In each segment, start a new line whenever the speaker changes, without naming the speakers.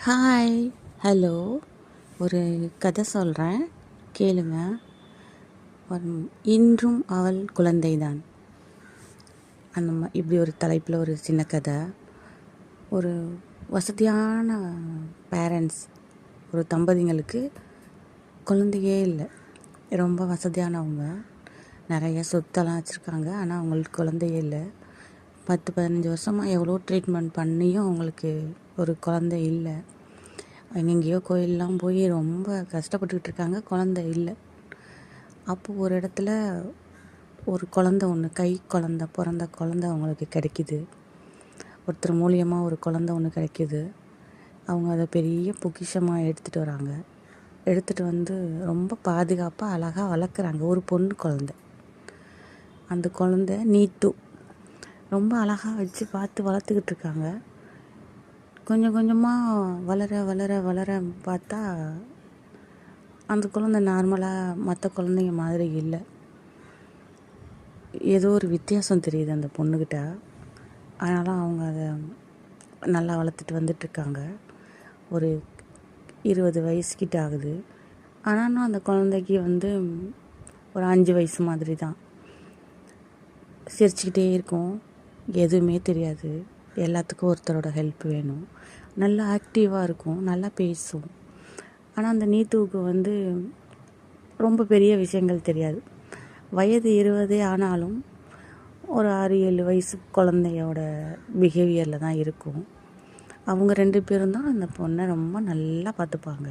Hi, hello. ஒரு கதை சொல்கிறேன், கேளுங்க. இன்றும் அவள் குழந்தைதான். இப்படி ஒரு தலைப்பில் ஒரு சின்ன கதை. ஒரு வசதியான பேரண்ட்ஸ், ஒரு தம்பதிங்களுக்கு குழந்தையே இல்லை. ரொம்ப வசதியானவங்க, நிறைய சொத்தெல்லாம் வச்சுருக்காங்க. ஆனால் அவங்களுக்கு குழந்தையே இல்லை. 10-15 வருஷமாக எவ்வளோ ட்ரீட்மெண்ட் பண்ணியும் அவங்களுக்கு ஒரு குழந்தை இல்லை. எங்கெங்கேயோ கோயிலெலாம் போய் ரொம்ப கஷ்டப்பட்டுக்கிட்டு இருக்காங்க, குழந்தை இல்லை. அப்போது ஒரு இடத்துல ஒரு குழந்தை ஒன்று, கை குழந்த, பிறந்த குழந்தை அவங்களுக்கு கிடைக்கிது. ஒருத்தர் மூலியமாக ஒரு குழந்தை ஒன்று கிடைக்கிது. அவங்க அதை பெரிய பொக்கிஷமாக எடுத்துகிட்டு வராங்க. எடுத்துகிட்டு வந்து ரொம்ப பாதுகாப்பாக அழகாக வளர்க்குறாங்க. ஒரு பொண்ணு குழந்தை. அந்த குழந்தை நீட்டு ரொம்ப அழகாக வச்சு பார்த்து வளர்த்துக்கிட்டு இருக்காங்க. கொஞ்சம் கொஞ்சமாக வளர வளர வளர பார்த்தா அந்த குழந்தை நார்மலாக மற்ற குழந்தைங்க மாதிரி இல்லை. ஏதோ ஒரு வித்தியாசம் தெரியுது அந்த பொண்ணுக்கிட்ட. அதனால் அவங்க அதை நல்லா வளர்த்துட்டு வந்துட்டுருக்காங்க. ஒரு 20 வயசுக்கிட்ட ஆகுது. ஆனாலும் அந்த குழந்தைக்கு ஒரு 5 வயசு மாதிரி தான். சிரிச்சுக்கிட்டே இருக்கும், எதுவுமே தெரியாது. எல்லாத்துக்கும் ஒருத்தரோட ஹெல்ப் வேணும். நல்லா ஆக்டிவாக இருக்கும், நல்லா பேசும். ஆனால் அந்த நீத்துவுக்கு ரொம்ப பெரிய விஷயங்கள் தெரியாது. வயது 20 ஆனாலும் ஒரு 6-7 வயசு குழந்தையோட பிஹேவியரில் தான் இருக்கும். அவங்க 2 பேரும் தான் அந்த பொண்ணை ரொம்ப நல்லா பார்த்துப்பாங்க.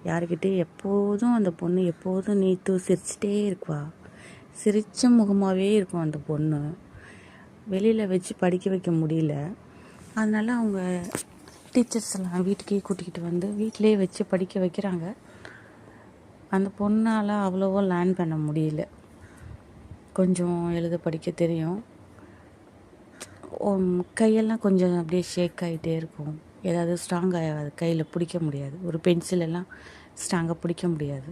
யாருக்கிட்டே எப்போதும் அந்த பொண்ணு எப்போதும் நீத்து சிரிச்சிட்டே இருக்குவா. சிரித்த முகமாகவே இருக்கும் அந்த பொண்ணு. வெளியில் வச்சு படிக்க வைக்க முடியல. அதனால் அவங்க டீச்சர்ஸ் எல்லாம் வீட்டுக்கே கூட்டிக்கிட்டு வந்து வீட்டிலே வச்சு படிக்க வைக்கிறாங்க. அந்த பொண்ணால் அவ்வளோவோ லேர்ன் பண்ண முடியல. கொஞ்சம் எழுத படிக்க தெரியும். கையெல்லாம் கொஞ்சம் அப்படியே ஷேக் ஆகிட்டே இருக்கும். ஏதாவது ஸ்ட்ராங்காக கையில் பிடிக்க முடியாது. ஒரு பென்சிலெல்லாம் ஸ்ட்ராங்காக பிடிக்க முடியாது.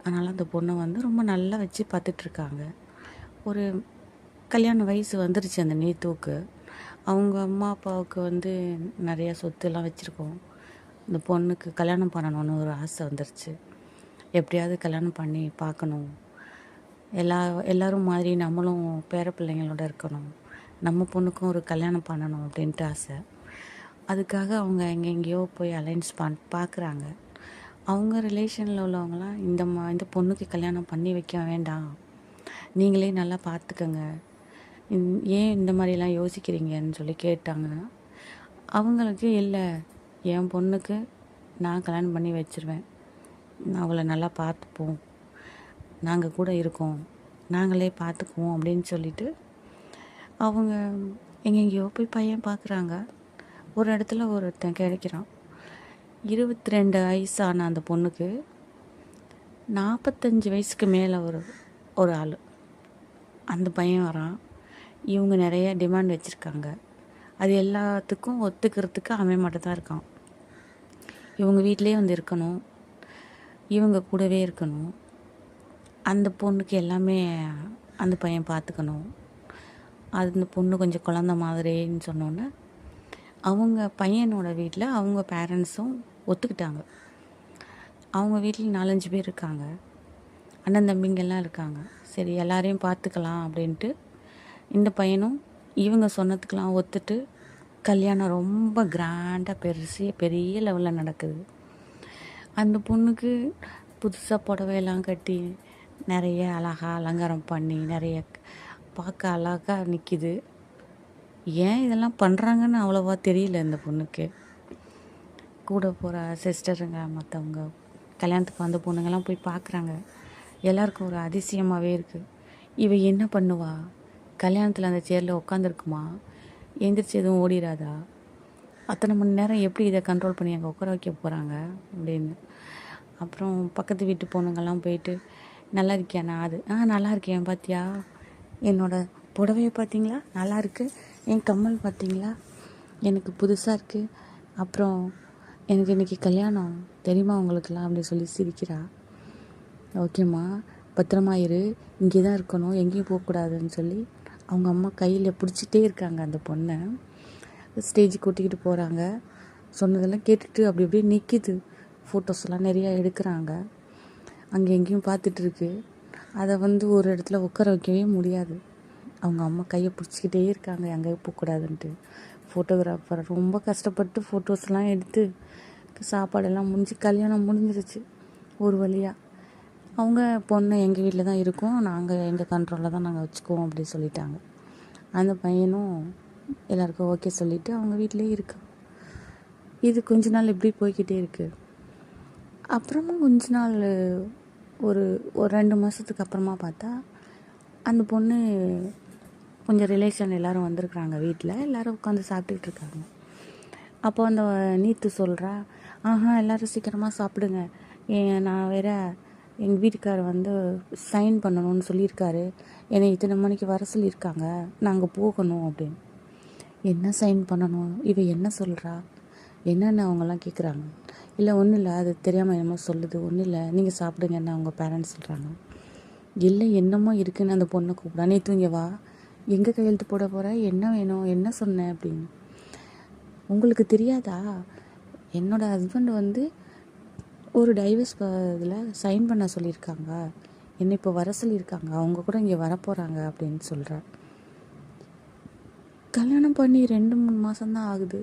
அதனால் அந்த பொண்ணை ரொம்ப நல்லா வச்சு பார்த்துட்ருக்காங்க. ஒரு கல்யாண வயசு வந்துருச்சு அந்த நீத்துவுக்கு. அவங்க அம்மா அப்பாவுக்கு நிறையா சொத்துலாம் வச்சுருக்கோம். இந்த பொண்ணுக்கு கல்யாணம் பண்ணணுன்னு ஒரு ஆசை வந்துருச்சு. எப்படியாவது கல்யாணம் பண்ணி பார்க்கணும், எல்லோரும் மாதிரி நம்மளும் பேர பிள்ளைங்களோட இருக்கணும், நம்ம பொண்ணுக்கும் ஒரு கல்யாணம் பண்ணணும் அப்படின்ட்டு ஆசை. அதுக்காக அவங்க எங்கெங்கேயோ போய் அலைன்ஸ் பார்க்குறாங்க. அவங்க ரிலேஷனில் உள்ளவங்களாம் இந்த பொண்ணுக்கு கல்யாணம் பண்ணி வைக்க வேண்டாம், நீங்களே நல்லா பார்த்துக்கங்க, ஏன் இந்த மாதிரிலாம் யோசிக்கிறீங்கன்னு சொல்லி கேட்டாங்கன்னா, அவங்களுக்கு இல்லை, என் பொண்ணுக்கு நான் கல்யாணம் பண்ணி வச்சிருவேன், அவளை நல்லா பார்த்துப்போம், நாங்கள் கூட இருக்கோம், நாங்களே பார்த்துக்குவோம் அப்படின்னு சொல்லிட்டு அவங்க எங்கெங்கேயோ போய் பையன் பார்க்குறாங்க. ஒரு இடத்துல ஒருத்தன் கிடைக்கிறான். 22 வயசான அந்த பொண்ணுக்கு 45 வயசுக்கு மேலே ஒரு ஆள். அந்த பையன் வரான். இவங்க நிறைய டிமாண்ட் வச்சுருக்காங்க. அது எல்லாத்துக்கும் ஒத்துக்கிறதுக்கு அவன் மட்டும் தான் இருக்கான். இவங்க வீட்டிலே இருக்கணும், இவங்க கூடவே இருக்கணும், அந்த பொண்ணுக்கு எல்லாமே அந்த பையன் பார்த்துக்கணும். அந்த பொண்ணு கொஞ்சம் குழந்த மாதிரின்னு சொன்னோன்னே அவங்க பையனோட வீட்டில் அவங்க பேரண்ட்ஸும் ஒத்துக்கிட்டாங்க. அவங்க வீட்டில் 4-5 பேர் இருக்காங்க, அண்ணன் தம்பிங்கெல்லாம் இருக்காங்க. சரி, எல்லாரையும் பார்த்துக்கலாம் அப்படின்ட்டு இந்த பையனும் இவங்க சொன்னதுக்கெலாம் ஒத்துட்டு கல்யாணம் ரொம்ப கிராண்டாக பெரிய லெவலில் நடக்குது. அந்த பொண்ணுக்கு புதுசாக புடவையெல்லாம் கட்டி நிறைய அழகாக அலங்காரம் பண்ணி நிறைய பார்க்க அழகாக நிற்கிது. ஏன் இதெல்லாம் பண்ணுறாங்கன்னு அவ்வளோவா தெரியல இந்த பொண்ணுக்கு. கூட போகிற சிஸ்டருங்க மற்றவங்க கல்யாணத்துக்கு வந்த பொண்ணுங்கள்லாம் போய் பார்க்குறாங்க. எல்லாருக்கும் ஒரு அதிசயமாகவே இருக்குது. இவ என்ன பண்ணுவா, கல்யாணத்தில் அந்த சேரில் உட்காந்துருக்குமா, எந்திரிச்சு எதுவும் ஓடிடாதா, அத்தனை மணி நேரம் எப்படி இதை கண்ட்ரோல் பண்ணி அங்கே உட்கார வைக்க போகிறாங்க அப்படின்னு. அப்புறம் பக்கத்து வீட்டு பொண்ணுங்கள்லாம் போயிட்டு, நல்லா இருக்கியாண்ணா, அது நல்லா இருக்கேன், பார்த்தியா என்னோடய புடவையை பார்த்தீங்களா, நல்லா இருக்குது, என் கம்மல் பார்த்தீங்களா, எனக்கு புதுசாக இருக்குது, அப்புறம் எனக்கு இன்றைக்கி கல்யாணம் தெரியுமா உங்களுக்கெல்லாம் அப்படின்னு சொல்லி சிரிக்கிறா. ஓகேம்மா, பத்திரமா இரு, இங்கே தான் இருக்கணும், எங்கேயும் போகக்கூடாதுன்னு சொல்லி அவங்க அம்மா கையில் பிடிச்சிட்டே இருக்காங்க அந்த பொண்ணை. ஸ்டேஜ் கூட்டிக்கிட்டு போகிறாங்க. சொன்னதெல்லாம் கேட்டுட்டு அப்படி அப்படியே நிற்கிது. ஃபோட்டோஸ்லாம் நிறையா எடுக்கிறாங்க. அங்கே எங்கேயும் பார்த்துட்ருக்கு. அதை ஒரு இடத்துல உட்கார வைக்கவே முடியாது. அவங்க அம்மா கையை பிடிச்சிக்கிட்டே இருக்காங்க, எங்கேயும் போகக்கூடாதுன்ட்டு. ஃபோட்டோகிராஃபர் ரொம்ப கஷ்டப்பட்டு ஃபோட்டோஸ்லாம் எடுத்து சாப்பாடெல்லாம் முடிஞ்சு கல்யாணம் முடிஞ்சிருச்சு ஒரு வழியாக. அவங்க பொண்ணு எங்கள் வீட்டில் தான் இருக்கோம், நாங்கள் எங்கள் கண்ட்ரோலில் தான் நாங்கள் வச்சுக்குவோம் அப்படி சொல்லிட்டாங்க. அந்த பையனும் எல்லாருக்கும் ஓகே சொல்லிவிட்டு அவங்க வீட்டிலே இருக்கா. இது கொஞ்ச நாள் இப்படி போய்கிட்டே இருக்குது. அப்புறமா கொஞ்ச நாள் ஒரு 2 மாதத்துக்கு அப்புறமா பார்த்தா அந்த பொண்ணு கொஞ்சம் ரிலேஷன் எல்லோரும் வந்திருக்குறாங்க. வீட்டில் எல்லோரும் உட்காந்து சாப்பிட்டுக்கிட்டு இருக்காங்க. அப்போ அந்த நீத்து சொல்கிறா, எல்லோரும் சீக்கிரமாக சாப்பிடுங்க, நான் வேற எங்கள் வீட்டுக்காரர் சைன் பண்ணணும்னு சொல்லியிருக்காரு, என்னை இத்தனை மணிக்கு வர சொல்லியிருக்காங்க, நாங்கள் போகணும் அப்படின்னு. என்ன சைன் பண்ணணும், இவ என்ன சொல்கிறா, என்னென்ன அவங்கெல்லாம் கேட்குறாங்க. இல்லை ஒன்றும் இல்லை, அது தெரியாமல் என்னமோ சொல்லுது, ஒன்றும் இல்லை நீங்கள் சாப்பிடுங்கன்னு அவங்க பேரண்ட்ஸ் சொல்கிறாங்க. இல்லை என்னமோ இருக்குன்னு அந்த பொண்ணை கூப்பிடா, நீ தூங்க வா, எங்கே கையெழுத்து போட போகிற, என்ன வேணும், என்ன சொன்னேன் அப்படின்னு. உங்களுக்கு தெரியாதா, என்னோடய ஹஸ்பண்ட் ஒரு டைவர்ஸ் இதில் சைன் பண்ண சொல்லியிருக்காங்க, என்னை இப்போ வர சொல்லியிருக்காங்க, அவங்க கூட இங்கே வரப்போகிறாங்க அப்படின்னு சொல்கிறா. கல்யாணம் பண்ணி 2-3 மாதம்தான் ஆகுது,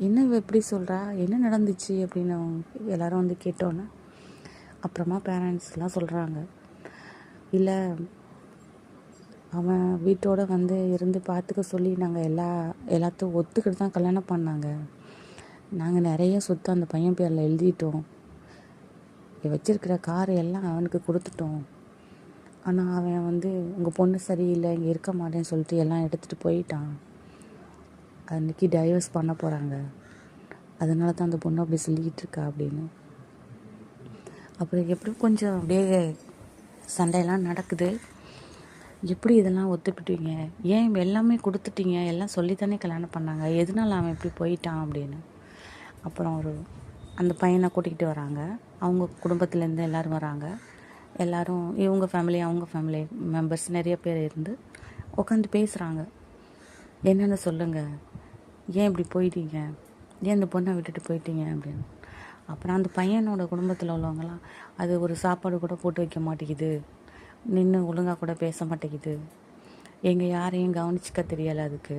என்ன எப்படி சொல்கிறா, என்ன நடந்துச்சு அப்படின்னு அவங்க எல்லோரும் கேட்டோன்னே அப்புறமா பேரண்ட்ஸ்லாம் சொல்கிறாங்க, இல்லை அவன் வீட்டோடு இருந்து பார்த்துக்க சொல்லி நாங்கள் எல்லாத்தையும் ஒத்துக்கிட்டு தான் கல்யாணம் பண்ணாங்க. நாங்கள் நிறைய சொத்து அந்த பையன் பேரில் எழுதிட்டோம், வச்சிருக்கிற கார் எல்லாம் அவனுக்கு கொடுத்துட்டோம். ஆனால் அவன் உங்கள் பொண்ணு சரியில்லை, இங்கே இருக்க மாட்டேன்னு சொல்லிட்டு எல்லாம் எடுத்துகிட்டு போயிட்டான். அன்றைக்கி டைவர்ஸ் பண்ண போகிறாங்க, அதனால தான் அந்த பொண்ணு அப்படி சொல்லிக்கிட்டு இருக்கா அப்படின்னு. அப்புறம் எப்படி கொஞ்சம் அப்படியே சண்டையெல்லாம் நடக்குது. எப்படி இதெல்லாம் ஒத்துக்கிட்டீங்க, ஏன் எல்லாமே கொடுத்துட்டீங்க, எல்லாம் சொல்லி தானே கல்யாணம் பண்ணாங்க, எதனால அவன் இப்படி போயிட்டான் அப்படின்னு. அப்புறம் அந்த பையனை கூட்டிகிட்டு வராங்க, அவங்க குடும்பத்துலேருந்து எல்லோரும் வராங்க. எல்லோரும் இவங்க ஃபேமிலி அவங்க ஃபேமிலி மெம்பர்ஸ் நிறைய பேர் இருந்து உட்காந்து பேசுகிறாங்க. என்னென்னு சொல்லுங்கள், ஏன் இப்படி போயிட்டீங்க, ஏன் இந்த பொண்ணை விட்டுட்டு போயிட்டீங்க அப்படின்னு. அப்புறம் அந்த பையனோட குடும்பத்தில் உள்ளவங்களாம், அது ஒரு சாப்பாடு கூட போட்டு வைக்க மாட்டேங்குது, நின்று ஒழுங்காக கூட பேச மாட்டேங்குது, எங்கள் யாரையும் கவனிச்சிக்க தெரியலை, அதுக்கு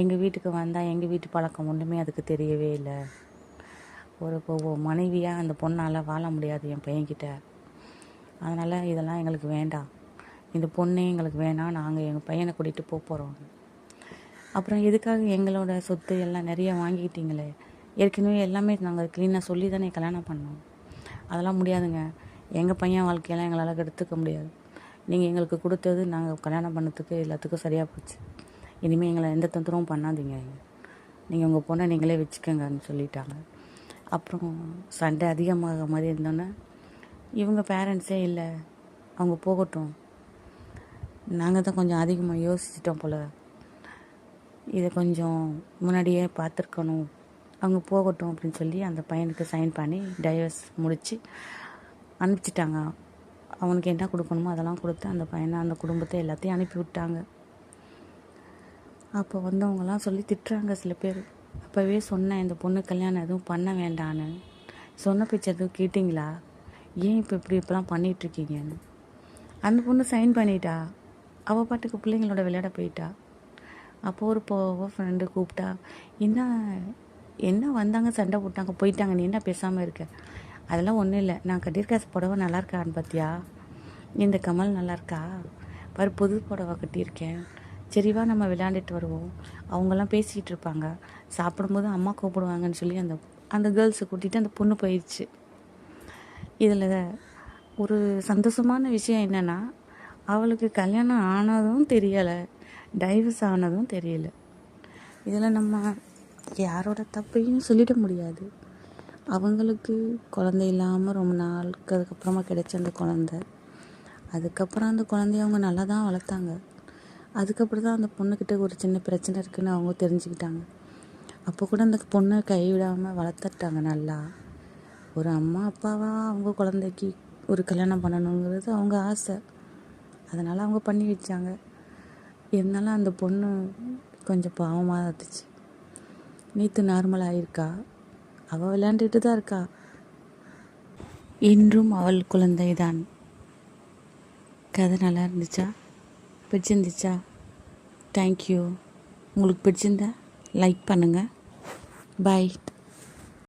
எங்கள் வீட்டுக்கு வந்தால் எங்கள் வீட்டு பழக்கம் ஒன்றுமே அதுக்கு தெரியவே இல்லை, ஒரு மனைவியாக அந்த பொண்ணால் வாழ முடியாது என் பையன்கிட்ட, அதனால் இதெல்லாம் எங்களுக்கு வேண்டாம், இந்த பொண்ணே எங்களுக்கு வேணாம், நாங்கள் எங்கள் பையனை கூட்டிகிட்டு போகிறோம். அப்புறம் எதுக்காக எங்களோட சொத்து எல்லாம் நிறைய வாங்கிக்கிட்டீங்களே, ஏற்கனவே எல்லாமே நாங்கள் க்ளீனாக சொல்லி தானே கல்யாணம் பண்ணோம், அதெல்லாம் முடியாதுங்க, எங்கள் பையன் வாழ்க்கையெல்லாம் எங்களால் எடுத்துக்க முடியாது, நீங்கள் எங்களுக்கு கொடுத்தது நாங்கள் கல்யாணம் பண்ணதுக்கு எல்லாத்துக்கும் சரியாக போச்சு, இனிமேல் எங்களை எந்த தொந்தரவும் பண்ணாதீங்க, நீங்கள் உங்கள் பொண்ணை நீங்களே வச்சுக்கோங்கன்னு சொல்லிட்டாங்க. அப்புறம் சண்டை அதிகமாக மாதிரி இருந்தோன்னே இவங்க பேரண்ட்ஸே இல்லை, அவங்க போகட்டும், நாங்கள் தான் கொஞ்சம் அதிகமாக யோசிச்சிட்டோம் போல், இதை கொஞ்சம் முன்னாடியே பார்த்துருக்கணும், அவங்க போகட்டும் அப்படின்னு சொல்லி அந்த பையனுக்கு சைன் பண்ணி டைவர்ஸ் முடித்து அனுப்பிச்சிட்டாங்க. அவனுக்கு என்ன கொடுக்கணுமோ அதெல்லாம் கொடுத்து அந்த பையனை அந்த குடும்பத்தை எல்லாத்தையும் அனுப்பி விட்டாங்க. அப்போ அவங்களாம் சொல்லி திட்டுறாங்க சில பேர். அப்போவே சொன்னேன், இந்த பொண்ணு கல்யாணம் எதுவும் பண்ண வேண்டான்னு, சொன்ன பேச்சு எதுவும் கேட்டிங்களா, ஏன் இப்போலாம் பண்ணிகிட்ருக்கீங்கன்னு. அந்த பொண்ணு சைன் பண்ணிட்டா, அவள் பாட்டுக்கு பிள்ளைங்களோட விளையாட போயிட்டா. அப்போ ஒரு ஃப்ரெண்டு கூப்பிட்டா, என்ன வந்தாங்க சண்டை போட்டாங்க போயிட்டாங்க, நீ என்ன பேசாமல் இருக்க, அதெல்லாம் ஒன்றும் இல்லை, நான் கட்டியிருக்க புடவை நல்லா இருக்கான்னு பார்த்தியா, இந்த கமல் நல்லா இருக்கா பாரு, புது புடவை கட்டியிருக்கேன், சரிவா நம்ம விளையாண்டுட்டு வருவோம், அவங்கெல்லாம் பேசிக்கிட்டு இருப்பாங்க, சாப்பிடும்போது அம்மா கூப்பிடுவாங்கன்னு சொல்லி அந்த கேர்ள்ஸை கூட்டிகிட்டு அந்த பொண்ணு போயிடுச்சு. இதில் ஒரு சந்தோஷமான விஷயம் என்னென்னா, அவளுக்கு கல்யாணம் ஆனதும் தெரியலை, டைவர்ஸ் ஆனதும் தெரியல. இதில் நம்ம யாரோட தப்பையும் சொல்லிட முடியாது. அவங்களுக்கு குழந்தை இல்லாமல் ரொம்ப நாளுக்கு அதுக்கப்புறமா கிடைச்ச அந்த குழந்தை, அதுக்கப்புறம் அந்த குழந்தைய அவங்க நல்லா தான் வளர்த்தாங்க. அதுக்கப்புறம் தான் அந்த பொண்ணுக்கிட்ட ஒரு சின்ன பிரச்சனை இருக்குதுன்னு அவங்க தெரிஞ்சுக்கிட்டாங்க. அப்போ கூட அந்த பொண்ணை கைவிடாமல் வளர்த்துட்டாங்க நல்லா. ஒரு அம்மா அப்பாவாக அவங்க குழந்தைக்கு ஒரு கல்யாணம் பண்ணணுங்கிறது அவங்க ஆசை, அதனால் அவங்க பண்ணி வச்சாங்க. இருந்தாலும் அந்த பொண்ணு கொஞ்சம் பாவமாக இருந்துச்சு. நேற்று நார்மலாக இருக்கா, அவள் விளையாண்டுட்டு தான் இருக்கா. இன்றும் அவள் குழந்தைதான். கதை நல்லா இருந்துச்சா? பிடிச்சிருந்துச்சா? தேங்க்யூ. உங்களுக்கு பிடிச்சிருந்தா லைக் பண்ணுங்கள். பாய்.